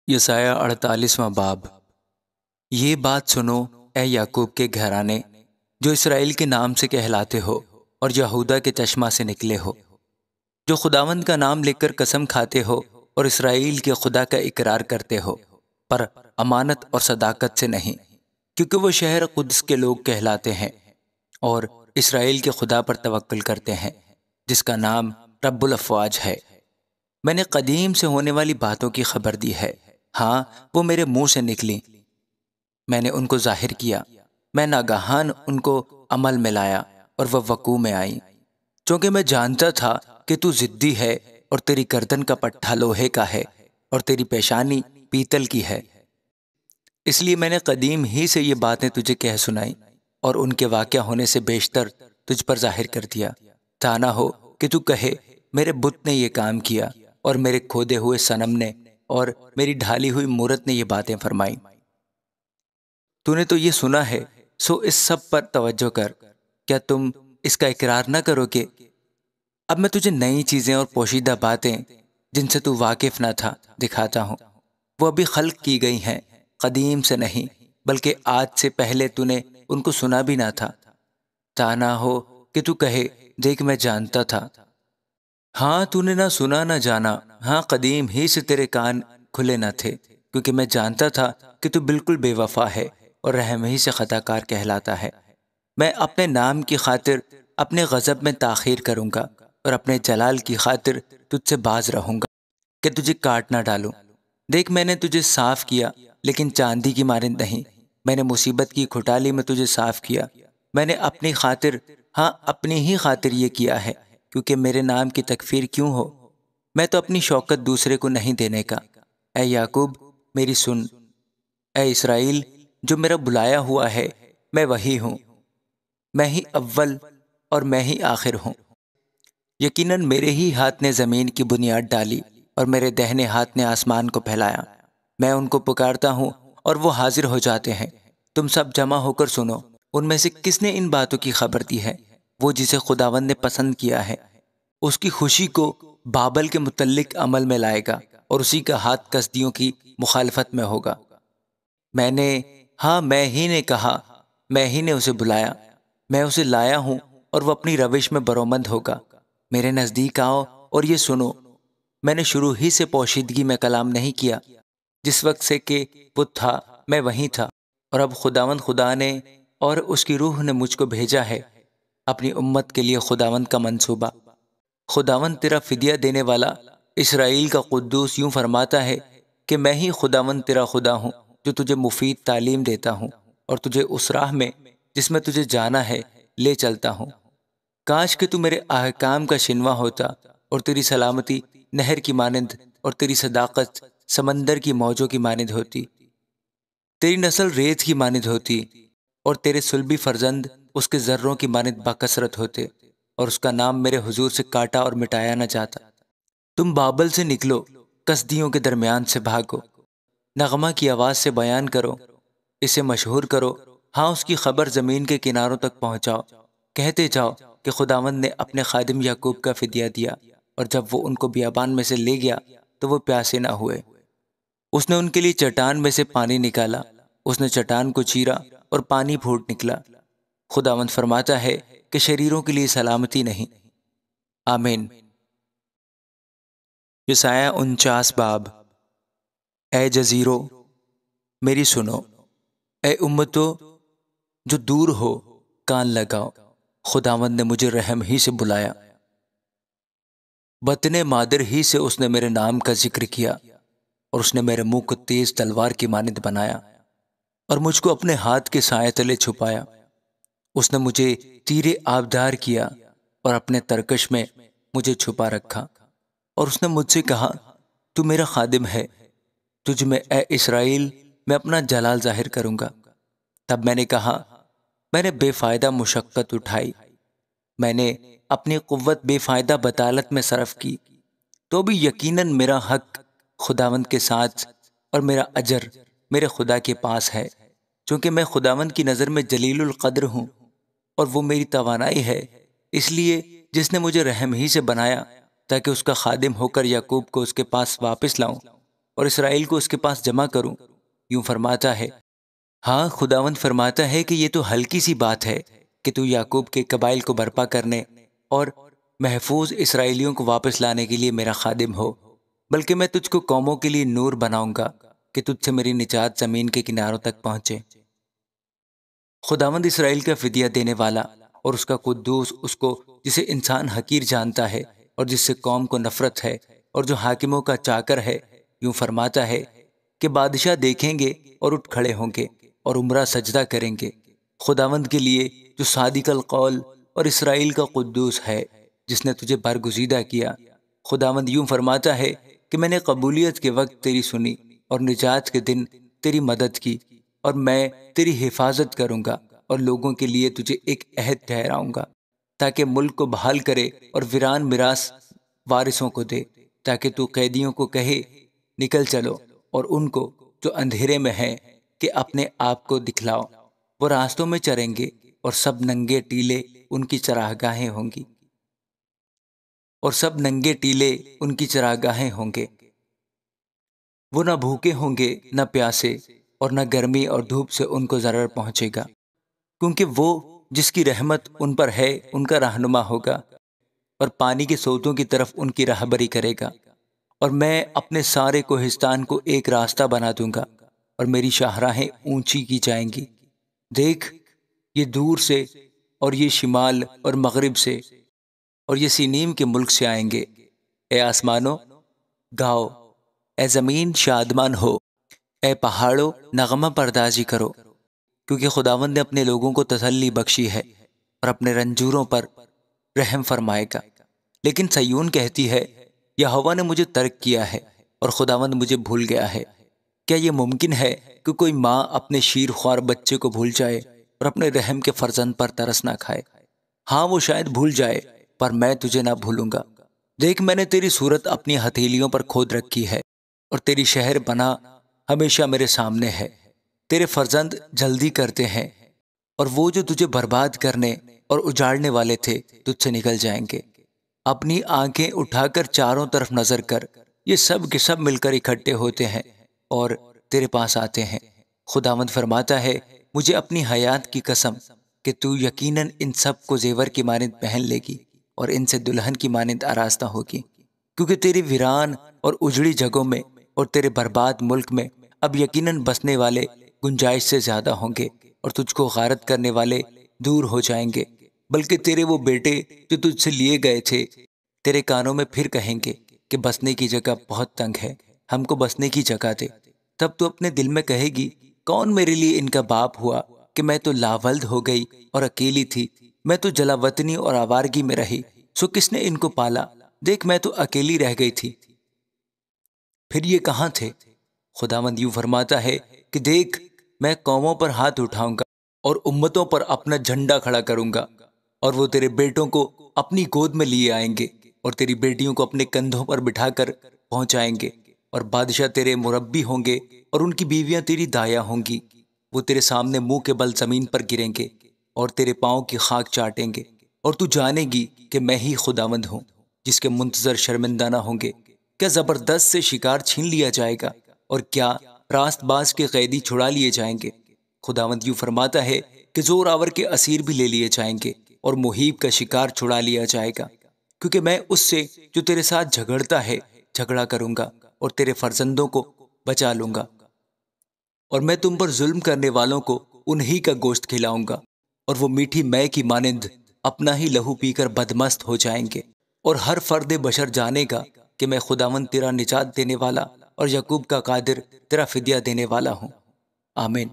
یسایہ 48واں باب۔ یہ بات سنو اے یعقوب کے گھرانے، جو اسرائیل کے نام سے کہلاتے ہو اور یہودا کے چشمہ سے نکلے ہو، جو خداوند کا نام لے کر قسم کھاتے ہو اور اسرائیل کے خدا کا اقرار کرتے ہو، پر امانت اور صداقت سے نہیں، کیونکہ وہ شہر قدس کے لوگ کہلاتے ہیں اور اسرائیل کے خدا پر توکل کرتے ہیں، جس کا نام رب الافواج ہے۔ میں نے قدیم سے ہونے والی باتوں کی خبر دی ہے، ہاں وہ میرے منہ سے نکلی، میں نے ان کو ظاہر کیا، میں ناگہان ان کو عمل میں لایا اور وہ وقوع میں آئیں، چونکہ میں جانتا تھا کہ تو ضدی ہے اور تیری گردن کا پٹھا لوہے کا ہے اور تیری پیشانی پیتل کی ہے۔ اس لیے میں نے قدیم ہی سے یہ باتیں تجھے کہہ سنائی اور ان کے واقع ہونے سے بیشتر تجھ پر ظاہر کر دیا، تا نہ ہو کہ تو کہے میرے بت نے یہ کام کیا اور میرے کھودے ہوئے صنم نے اور میری ڈھالی ہوئی مورت نے یہ باتیں فرمائی۔ تو نے تو یہ سنا ہے، سو اس سب پر توجہ کر۔ کیا تم اس کا اقرار نہ کرو کہ اب میں تجھے نئی چیزیں اور پوشیدہ باتیں جن سے تو واقف نہ تھا دکھاتا ہوں؟ وہ ابھی خلق کی گئی ہیں، قدیم سے نہیں، بلکہ آج سے پہلے تو نے ان کو سنا بھی نہ تھا، تا نہ ہو کہ تو کہے دیکھ میں جانتا تھا۔ ہاں تو نے نہ سنا نہ جانا، ہاں قدیم ہی سے تیرے کان کھلے نہ تھے، کیونکہ میں جانتا تھا کہ تو بالکل بے وفا ہے اور رحم ہی سے خطا کار کہلاتا ہے۔ میں اپنے نام کی خاطر اپنے غضب میں تاخیر کروں گا اور اپنے جلال کی خاطر تجھ سے باز رہوں گا کہ تجھے کاٹ نہ ڈالوں۔ دیکھ میں نے تجھے صاف کیا، لیکن چاندی کی مانند نہیں، میں نے مصیبت کی کھٹالی میں تجھے صاف کیا۔ میں نے اپنی خاطر، ہاں اپنی ہی خاطر یہ کیا ہے، کیونکہ میرے نام کی تکفیر کیوں ہو؟ میں تو اپنی شوکت دوسرے کو نہیں دینے کا۔ اے یعقوب میری سن، اے اسرائیل جو میرا بلایا ہوا ہے، میں وہی ہوں، میں ہی اول اور میں ہی آخر ہوں۔ یقیناً میرے ہی ہاتھ نے زمین کی بنیاد ڈالی اور میرے دہنے ہاتھ نے آسمان کو پھیلایا۔ میں ان کو پکارتا ہوں اور وہ حاضر ہو جاتے ہیں۔ تم سب جمع ہو کر سنو، ان میں سے کس نے ان باتوں کی خبر دی ہے؟ وہ جسے خداوند نے پسند کیا ہے، اس کی خوشی کو بابل کے متعلق عمل میں لائے گا اور اسی کا ہاتھ کسدیوں کی مخالفت میں ہوگا۔ میں نے، ہاں میں ہی نے کہا، میں ہی نے اسے بلایا، میں اسے لایا ہوں اور وہ اپنی روش میں برومند ہوگا۔ میرے نزدیک آؤ اور یہ سنو، میں نے شروع ہی سے پوشیدگی میں کلام نہیں کیا، جس وقت سے کہ وہ تھا میں وہیں تھا، اور اب خداوند خدا نے اور اس کی روح نے مجھ کو بھیجا ہے اپنی امت کے لیے خداوند کا منصوبہ۔ خداوند تیرا فدیہ دینے والا، اسرائیل کا قدوس یوں فرماتا ہے کہ میں ہی خداوند تیرا خدا ہوں، جو تجھے مفید تعلیم دیتا ہوں اور تجھے اس راہ میں جس میں تجھے جانا ہے لے چلتا ہوں۔ کاش کہ تو میرے احکام کا شنوا ہوتا اور تیری سلامتی نہر کی مانند اور تیری صداقت سمندر کی موجوں کی مانند ہوتی، تیری نسل ریت کی مانند ہوتی اور تیرے صلبی فرزند اس کے ذروں کی مانند باکثرت ہوتے، اور اس کا نام میرے حضور سے کاٹا اور مٹایا نہ جاتا۔ تم بابل سے نکلو، کسدیوں کے درمیان سے بھاگو، نغمہ کی آواز سے بیان کرو، اسے مشہور کرو، ہاں اس کی خبر زمین کے کناروں تک پہنچاؤ۔ کہتے جاؤ کہ خداوند نے اپنے خادم یعقوب کا فدیہ دیا، اور جب وہ ان کو بیابان میں سے لے گیا تو وہ پیاسے نہ ہوئے۔ اس نے ان کے لیے چٹان میں سے پانی نکالا، اس نے چٹان کو چیرا اور پانی پھوٹ نکلا۔ خداوند فرماتا ہے کہ شریروں کے لیے سلامتی نہیں۔ آمین۔ یسایہ 49 باب۔ اے جزیرو میری سنو، اے امتو جو دور ہو کان لگاؤ، خداوند نے مجھے رحم ہی سے بلایا، بطن مادر ہی سے اس نے میرے نام کا ذکر کیا، اور اس نے میرے منہ کو تیز تلوار کی مانند بنایا اور مجھ کو اپنے ہاتھ کے سائے تلے چھپایا۔ اس نے مجھے تیرے آبدار کیا اور اپنے ترکش میں مجھے چھپا رکھا، اور اس نے مجھ سے کہا تو میرا خادم ہے، تجھ میں اے اسرائیل میں اپنا جلال ظاہر کروں گا۔ تب میں نے کہا میں نے بے فائدہ مشقت اٹھائی، میں نے اپنی قوت بے فائدہ بطالت میں صرف کی، تو بھی یقیناً میرا حق خداوند کے ساتھ اور میرا اجر میرے خدا کے پاس ہے، چونکہ میں خداوند کی نظر میں جلیل القدر ہوں اور وہ میری توانائی ہے۔ اس لیے جس نے مجھے رحم ہی سے بنایا تاکہ اس کا خادم ہو کر یعقوب کو اس کے پاس واپس لاؤں اور اسرائیل کو اس کے پاس جمع کروں؟ یوں فرماتا ہے، ہاں خداوند فرماتا ہے کہ یہ تو ہلکی سی بات ہے کہ تو یعقوب کے قبائل کو برپا کرنے اور محفوظ اسرائیلیوں کو واپس لانے کے لیے میرا خادم ہو، بلکہ میں تجھ کو قوموں کے لیے نور بناؤں گا کہ تجھ سے میری نجات زمین کے کناروں تک پہنچے۔ خداوند اسرائیل کا فدیہ دینے والا اور اس کا قدوس، اس کو جسے انسان حقیر جانتا ہے اور جس سے قوم کو نفرت ہے اور جو حاکموں کا چاکر ہے، یوں فرماتا ہے کہ بادشاہ دیکھیں گے اور اٹھ کھڑے ہوں گے اور عمرہ سجدہ کریں گے خداوند کے لیے جو صادق القول اور اسرائیل کا قدوس ہے، جس نے تجھے برگزیدہ کیا۔ خداوند یوں فرماتا ہے کہ میں نے قبولیت کے وقت تیری سنی اور نجات کے دن تیری مدد کی، اور میں تیری حفاظت کروں گا اور لوگوں کے لیے تجھے ایک عہد ٹھہراؤں گا، تاکہ ملک کو بحال کرے اور ویران میراث وارثوں کو دے، تاکہ تو قیدیوں کو کہے نکل چلو، اور ان کو جو اندھیرے میں ہیں کہ اپنے آپ کو دکھلاؤ۔ وہ راستوں میں چریں گے اور سب ننگے ٹیلے ان کی چراگاہیں ہوں گی، اور سب ننگے ٹیلے ان کی چراگاہیں ہوں گے۔ وہ نہ بھوکے ہوں گے نہ پیاسے، اور نہ گرمی اور دھوپ سے ان کو ضرر پہنچے گا، کیونکہ وہ جس کی رحمت ان پر ہے ان کا رہنما ہوگا، اور پانی کے سوتوں کی طرف ان کی راہبری کرے گا۔ اور میں اپنے سارے کوہستان کو ایک راستہ بنا دوں گا، اور میری شاہراہیں اونچی کی جائیں گی۔ دیکھ، یہ دور سے اور یہ شمال اور مغرب سے اور یہ سینیم کے ملک سے آئیں گے۔ اے آسمانوں گاؤ، اے زمین شادمان ہو، اے پہاڑوں نغمہ پردازی کرو، کیونکہ خداوند نے اپنے لوگوں کو تسلی بخشی ہے اور اپنے رنجوروں پر رحم فرمائے گا۔ لیکن سیون کہتی ہے، یہوہ نے مجھے ترک کیا ہے اور خداوند مجھے بھول گیا ہے۔ کیا یہ ممکن ہے کہ کوئی ماں اپنے شیر خوار بچے کو بھول جائے اور اپنے رحم کے فرزند پر ترس نہ کھائے؟ ہاں وہ شاید بھول جائے، پر میں تجھے نہ بھولوں گا۔ دیکھ، میں نے تیری صورت اپنی ہتھیلیوں پر کھود رکھی ہے، اور تیری شہر بنا ہمیشہ میرے سامنے ہے۔ تیرے فرزند جلدی کرتے ہیں، اور وہ جو تجھے برباد کرنے اور اجاڑنے والے تھے تجھ سے نکل جائیں گے۔ اپنی آنکھیں اٹھا کر چاروں طرف نظر کر، یہ سب کے سب مل کر اکٹھے ہوتے ہیں اور تیرے پاس آتے ہیں۔ خداوند فرماتا ہے، مجھے اپنی حیات کی قسم کہ تو یقیناً ان سب کو زیور کی مانند پہن لے گی اور ان سے دلہن کی مانند آراستہ ہوگی، کیونکہ تیری ویران اور اجڑی جگہوں میں اور تیرے برباد ملک میں اب یقیناً بسنے والے گنجائش سے زیادہ ہوں گے، اور تجھ کو غارت کرنے والے دور ہو جائیں گے۔ بلکہ تیرے وہ بیٹے جو تجھ سے لیے گئے تھے تیرے کانوں میں پھر کہیں گے کہ بسنے کی جگہ بہت تنگ ہے، ہم کو بسنے کی جگہ دے۔ تب تو اپنے دل میں کہے گی، کون میرے لیے ان کا باپ ہوا کہ میں تو لاولد ہو گئی اور اکیلی تھی، میں تو جلا وطنی اور آوارگی میں رہی، سو کس نے ان کو پالا؟ دیکھ، میں تو اکیلی رہ گئی تھی، پھر یہ کہاں تھے؟ خداوند یوں فرماتا ہے کہ دیکھ، میں قوموں پر ہاتھ اٹھاؤں گا اور امتوں پر اپنا جھنڈا کھڑا کروں گا، اور وہ تیرے بیٹوں کو اپنی گود میں لیے آئیں گے اور تیری بیٹیوں کو اپنے کندھوں پر بٹھا کر پہنچائیں گے، اور بادشاہ تیرے مربی ہوں گے اور ان کی بیویاں تیری دایا ہوں گی۔ وہ تیرے سامنے منہ کے بل زمین پر گریں گے اور تیرے پاؤں کی خاک چاٹیں گے، اور تو جانے گی کہ میں ہی خداوند ہوں، جس کے منتظر شرمندہ نہ ہوں گے۔ کیا زبردست سے شکار چھین لیا جائے گا، اور کیا راست باز کے قیدی چھڑا لیے جائیں گے؟ خداوند یوں فرماتا ہے کہ زور آور کے اسیر بھی لے لیے جائیں گے، اور مہیب کا شکار چھڑا لیا جائے گا، کیونکہ میں اس سے جو تیرے ساتھ جھگڑتا ہے جھگڑا کروں گا اور تیرے فرزندوں کو بچا لوں گا، اور میں تم پر ظلم کرنے والوں کو انہی کا گوشت کھلاؤں گا، اور وہ میٹھی مے کی مانند اپنا ہی لہو پی کر بدمست ہو جائیں گے، اور ہر فرد بشر جانے گا کہ میں خداوند تیرا نجات دینے والا اور یعقوب کا قادر تیرا فدیہ دینے والا ہوں۔ آمین۔